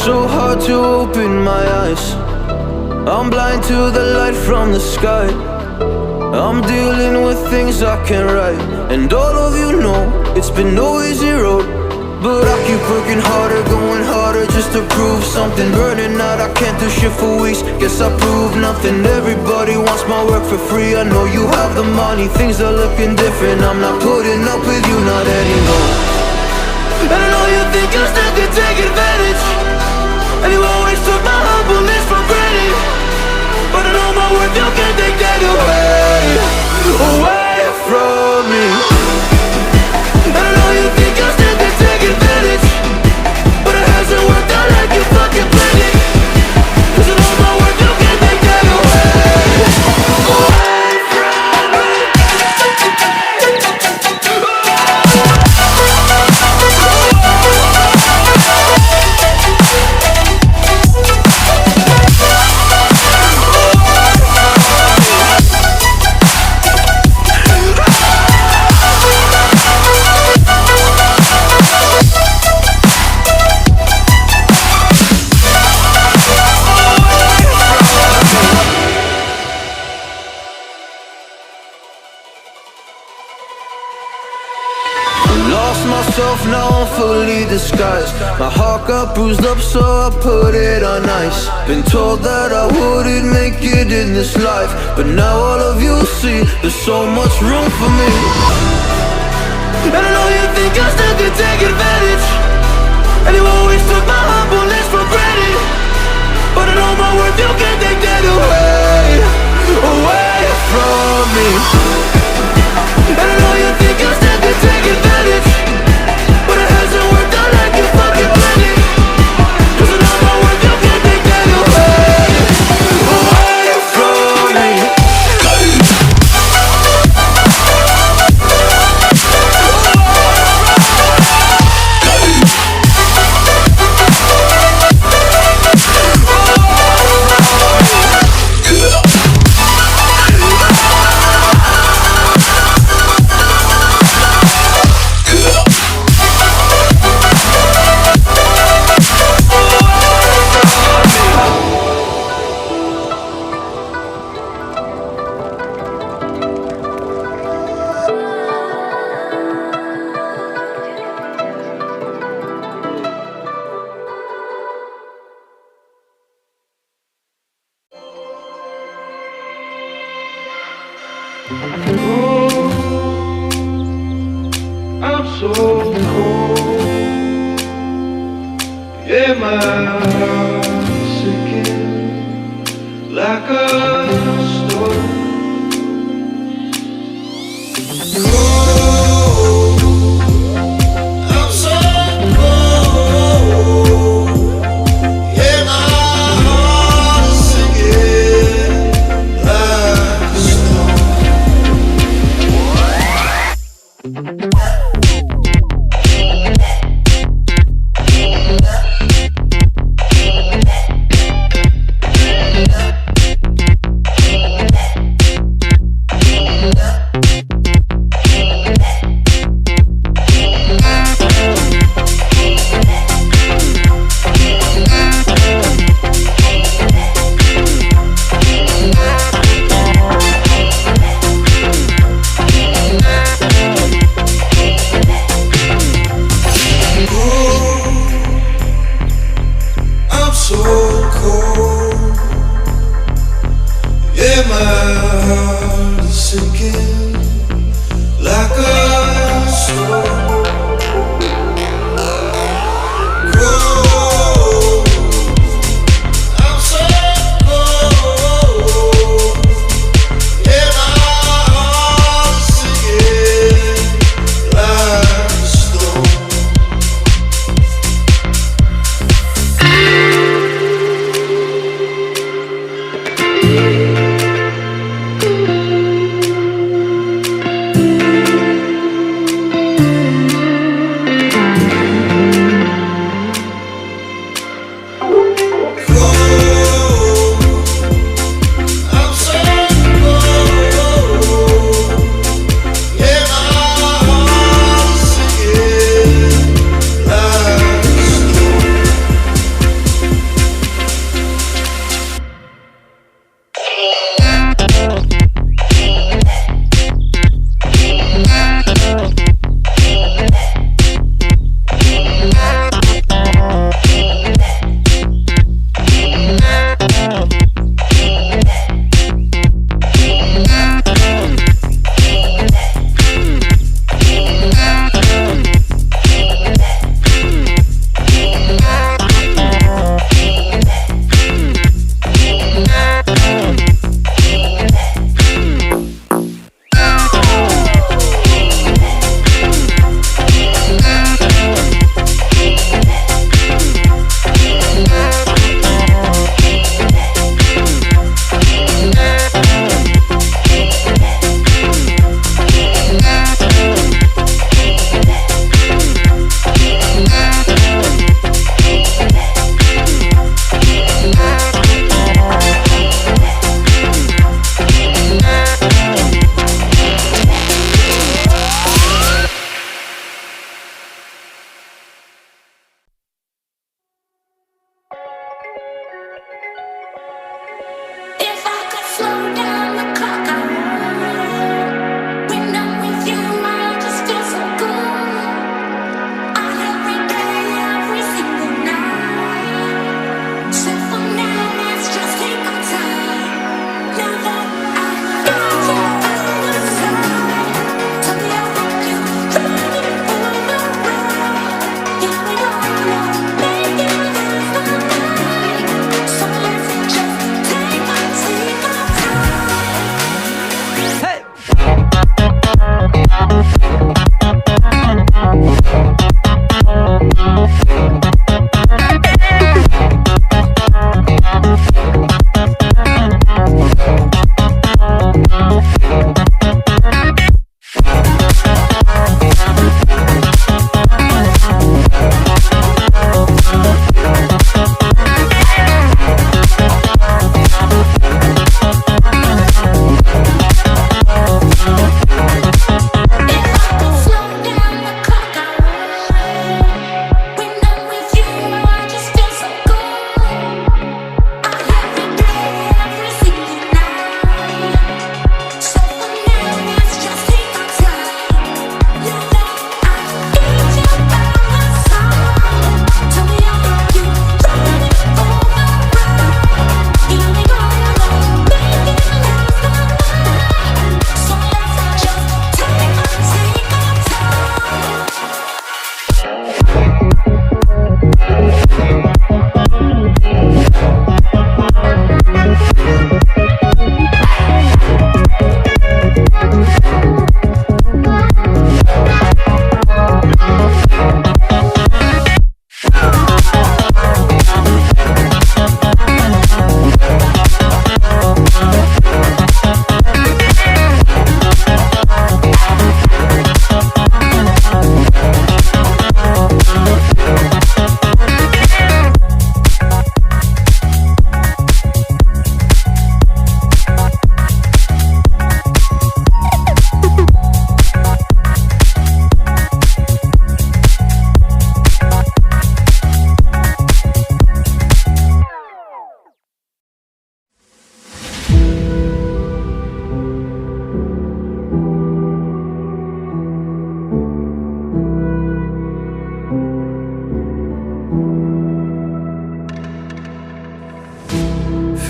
so hard to open my eyes. I'm blind to the light from the sky. I'm dealing with things I can't write. And all of you know it's been no easy road, but I keep working harder, going harder just to prove something. Burning out, I can't do shit for weeks. Guess I proved nothing. Everybody wants my work for free. I know you have the money, things are looking different. I'm not putting up with you, not anymore. And I know you think you still can take advantage, and you always took my humbleness for granted. But I know my worth, you can't take that away from me. And I know you think you still can take advantage, but it hasn't worked out like you fucking planned it. 'Cause I know my worth, you can't take that away from me. Lost myself, now I'm fully disguised. My heart got bruised up, so I put it on ice. Been told that I wouldn't make it in this life, but now all of you see there's so much room for me. And I know you think you still can take advantage, and you always took my humbleness for granted. But I know my worth, you can't take that away from me. And I know you think you still can take advantage, but it hasn't worked out like you fucking planned it. 'Cause I know my worth, you can't take that away from me. I'm so cold, yeah, my heart's sinking like a stone. I'm so cold, yeah, my heart's sinking like a stone.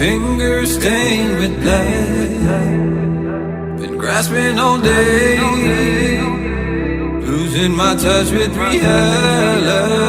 fingers stained with black. Been grasping all day, losing my touch with reality.